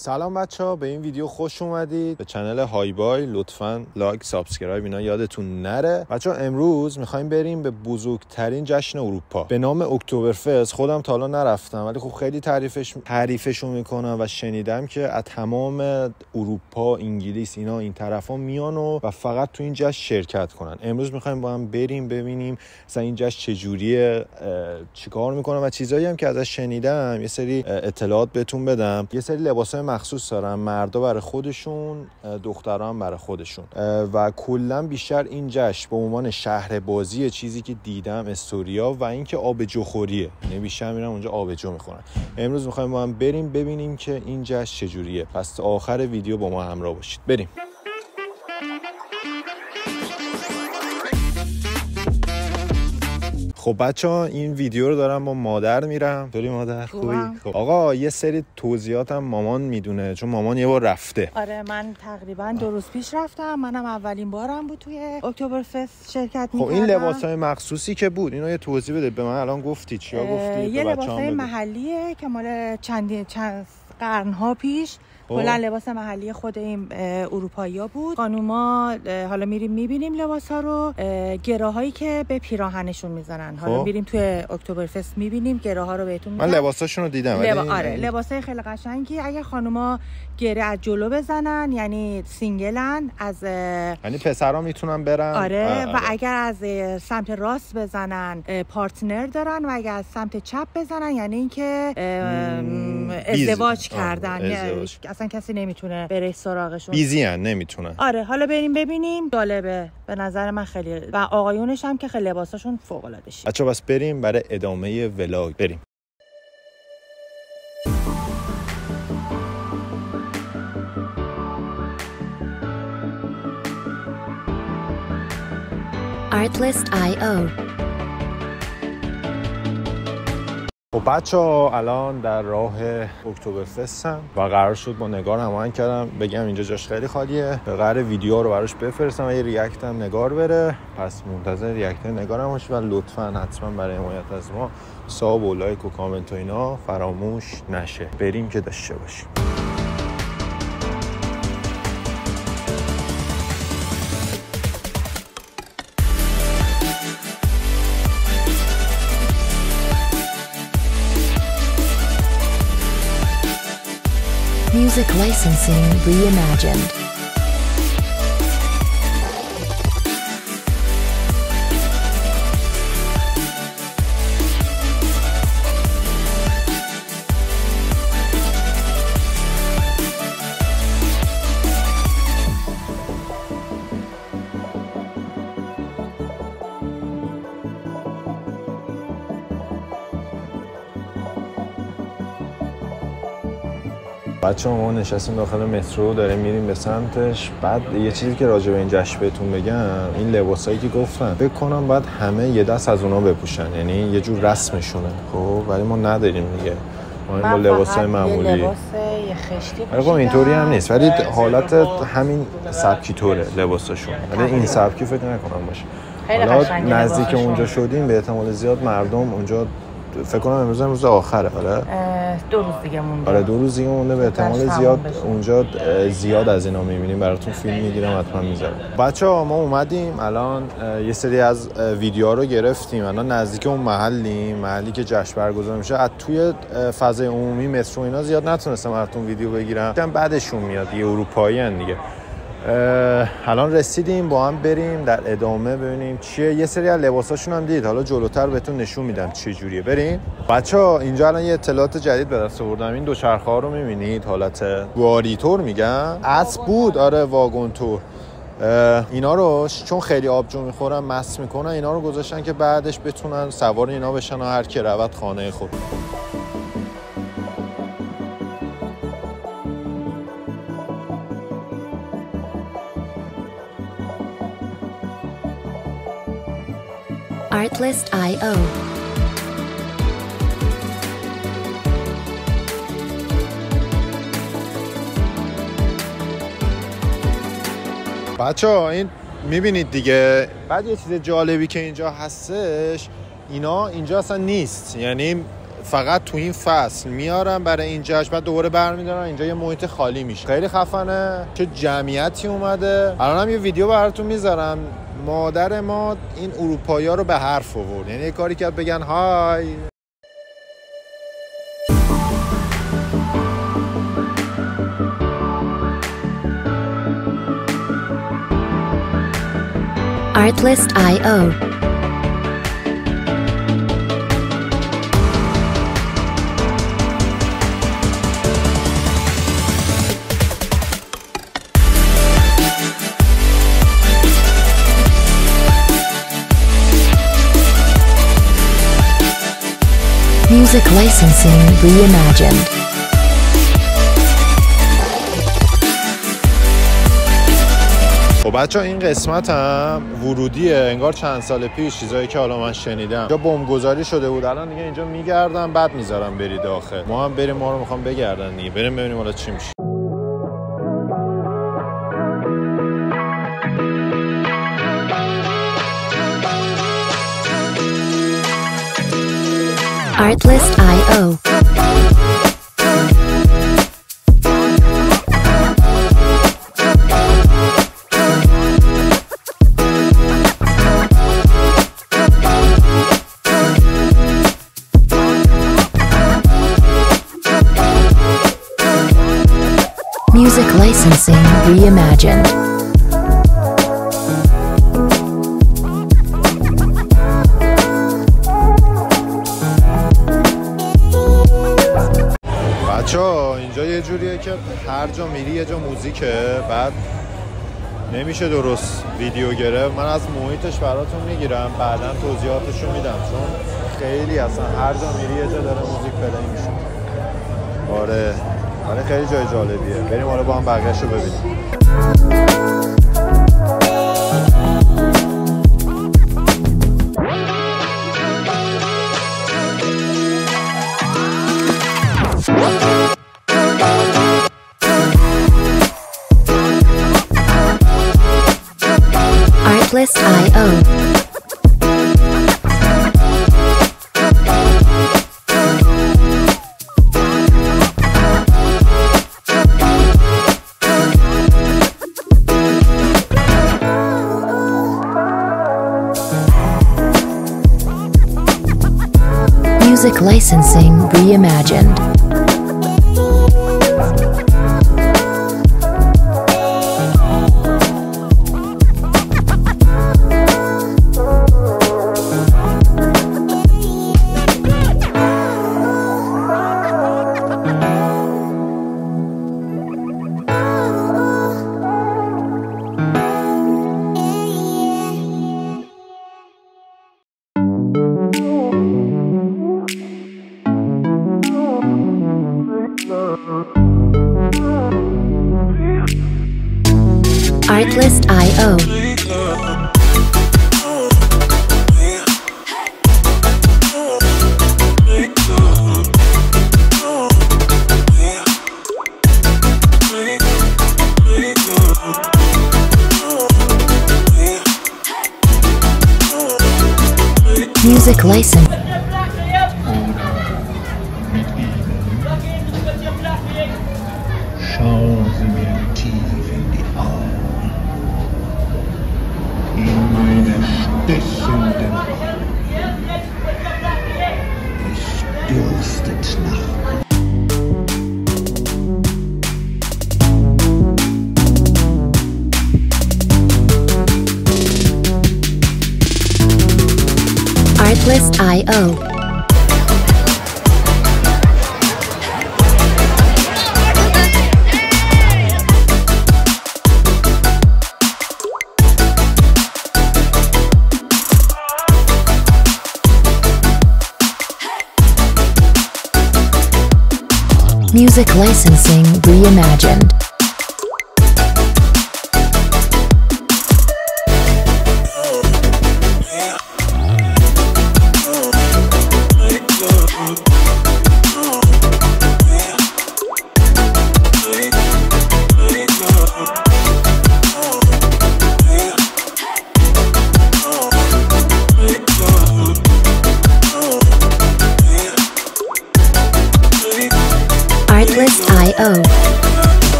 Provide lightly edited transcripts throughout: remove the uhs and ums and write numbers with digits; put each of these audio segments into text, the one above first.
سلام بچه‌ها، به این ویدیو خوش اومدید. به کانال های بای لطفاً لایک، سابسکرایب اینا یادتون نره. بچه‌ها امروز می‌خوایم بریم به بزرگترین جشن اروپا به نام اکتبرفست. خودم تا حالا نرفتم ولی خب خیلی تعریفشو میکنم و شنیدم که از تمام اروپا، انگلیس اینا این طرفا میان و فقط تو این جشن شرکت کنن. امروز می‌خوایم با هم بریم ببینیم مثلا این جشن چجوریه، چیکار میکنه و چیزایی هم که ازش شنیدم یه سری اطلاعات بهتون بدم. یه سری لباسای مخصوص دارن، مردا برای خودشون، دخترها هم برای خودشون و کلا بیشتر این جشن به عنوان شهر بازی چیزی که دیدم استوریا و اینکه آبجو خوریه، یعنی بیشتر میرن اونجا آبجو میخورن. امروز میخوایم با هم بریم ببینیم که این جشن چجوریه. پس تا آخر ویدیو با ما همراه باشید. بریم. خب بچه‌ها این ویدیو رو دارم با مادر میرم. داری مادر؟ خوبی؟ خب آقا یه سری توضیحاتم مامان میدونه چون مامان یه بار رفته. آره من تقریبا 2 روز پیش رفتم. منم اولین بارم بود توی اکتبرفست شرکت می‌کردم. خب این لباسای مخصوصی که بود اینو یه توضیح بده به من. الان گفتی چیا گفتی؟ یه لباسای محلیه که مال چند قرن‌ها پیش کلا لباس محلی خود این اروپایی‌ها بود. خانوما حالا میریم میبینیم لباسا رو، گراهایی که به پیراهنشون میزنن. حالا میریم توی اکتبرفست میبینیم گراها رو بهتون میگم. من لباساشون رو دیدم. آره لباسای خیلی قشنگی. اگه خانوما گره از جلو بزنن یعنی سینگلن، از یعنی پسرا میتونن برن. آره و اگر از سمت راست بزنن پارتنر دارن و اگر از سمت چپ بزنن یعنی اینکه ازدواج کردن، یعنی اصلا کسی نمیتونه بره سراغشون. بیزیان نمیتونه. آره حالا بریم ببینیم. جالبه به نظر من خیلی. و آقایونش هم که خیلی لباساشون فوق العاده شیک. بچه‌ها بس بریم برای ادامه ولاگ. بریم. Artlist.io. خب بچه‌ها الان در راه اکتبرفستم و قرار شد با نگار هماهنگ کردم بگم اینجا جاش خیلی خالیه، قرار ویدیو رو براش بفرستم و یه ریاکت هم نگار بره. پس منتظر ریاکت نگار هم باشید و لطفاً حتما برای حمایت از ما ساب و لایک و کامنت و اینا فراموش نشه. بریم که داشته باشیم. Music licensing reimagined. بچه‌ها ما نشستیم داخل مترو داریم میریم به سمتش. بعد یه چیزی که راجع به این جشن بهتون بگم، این لباسایی که گفتم فکر کنم باید همه یه دست از اونا بپوشن، یعنی یه جور رسمشونه. خب ولی ما نداریم دیگه، ما این لباسای معمولی. لباس یه خشتی خب اینطوری هم نیست ولی حالت همین سبکی طوره لباساشون، ولی این سبکی فکر نکنم باشه. حالا نزدیک اونجا شدیم به احتمال زیاد مردم اونجا فکر کنم امروز آخره. آره 2 روز دیگه مونده. آره 2 روز دیگه مونده. به احتمال زیاد اونجا زیاد از اینا می‌بینیم. براتون فیلم میگیرم حتما میذارم. بچه‌ها ما اومدیم الان یه سری از ویدیوها رو گرفتیم. الان نزدیک اون محلی که جشن برگزار میشه. از توی فضای عمومی مترو اینا زیاد نتونستم براتون ویدیو بگیرم. بعدشون میاد دیگه، اروپایی ان دیگه. الان رسیدیم با هم بریم در ادامه ببینیم چیه. یه سری از لباساشون هم دید، حالا جلوتر بهتون نشون میدم چه جوریه. بریم بچه‌ها. اینجا الان یه اطلاعات جدید به دست آوردم. این دوچرخه ها رو می‌بینید، حالت واریتور میگن، اسب بود. آره واگن تور. اینا رو چون خیلی آبجو میخورن مست میکنن، اینا رو گذاشتن که بعدش بتونن سوار اینا بشن و هر کی رود خانه خود. Artlist.io. بچه‌ها این میبینید دیگه. بعد یه چیز جالبی که اینجا هستش، اینا اینجا اصلا نیست، یعنی فقط تو این فصل میارن برای این جشن، بعد دوباره برمیدارن اینجا یه محیط خالی میشه. خیلی خفنه، چه جمعیتی اومده. الانم یه ویدیو براتون میذارم. مادر ما این اروپایی‌ها رو به حرف آورد، یعنی یه کاری کرد بگن های. Artlist.io. Music licensing reimagined. خب بچه این قسمت هم ورودیه، انگار چند سال پیش چیزایی که حالا من شنیدم اینجا بمبگذاری شده بود. الان دیگه اینجا میگردن بعد میذارم برید داخل. ما هم بریم، ما رو میخوام بگردن دیگه، بریم ببینیم حالا چی میشه. Artlist.io. Music licensing reimagined. بچه‌ها اینجا یه جوریه که هر جا میری یه جا موزیکه، بعد نمیشه درست ویدیو گرفت. من از محیطش براتون میگیرم، بعداً توضیحاتشو میدم، چون خیلی اصلا هر جا میری یه جا داره موزیک پلی میشه. آره خیلی جای جالبیه. بریم حالا با هم بقیه‌شو ببینیم. Artlist.io. Music licensing reimagined. Artlist.io. Music license. Artlist.io. Music licensing reimagined.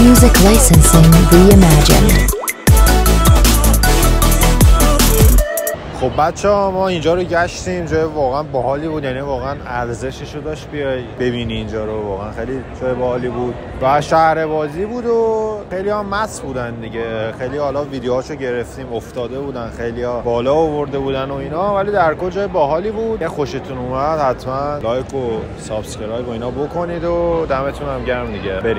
Music licensing reimagined. خب بچه‌ها ما اینجا رو گشتیم، جای واقعا باحالی بود، یعنی واقعا ارزشش رو داشت بیای ببینی اینجا رو، واقعا خیلی جای باحالی بود و شهر بازی بود و خیلی ها مست بودن دیگه، خیلی حالا ویدیوهاشو گرفتیم افتاده بودن، خیلی ها بالا آورده بودن و اینا، ولی در کل جای باحالی بود. یه خوشتون اومد حتما لایک و سابسکرایب و اینا بکنید و دمتون هم گرم دیگه. بریم.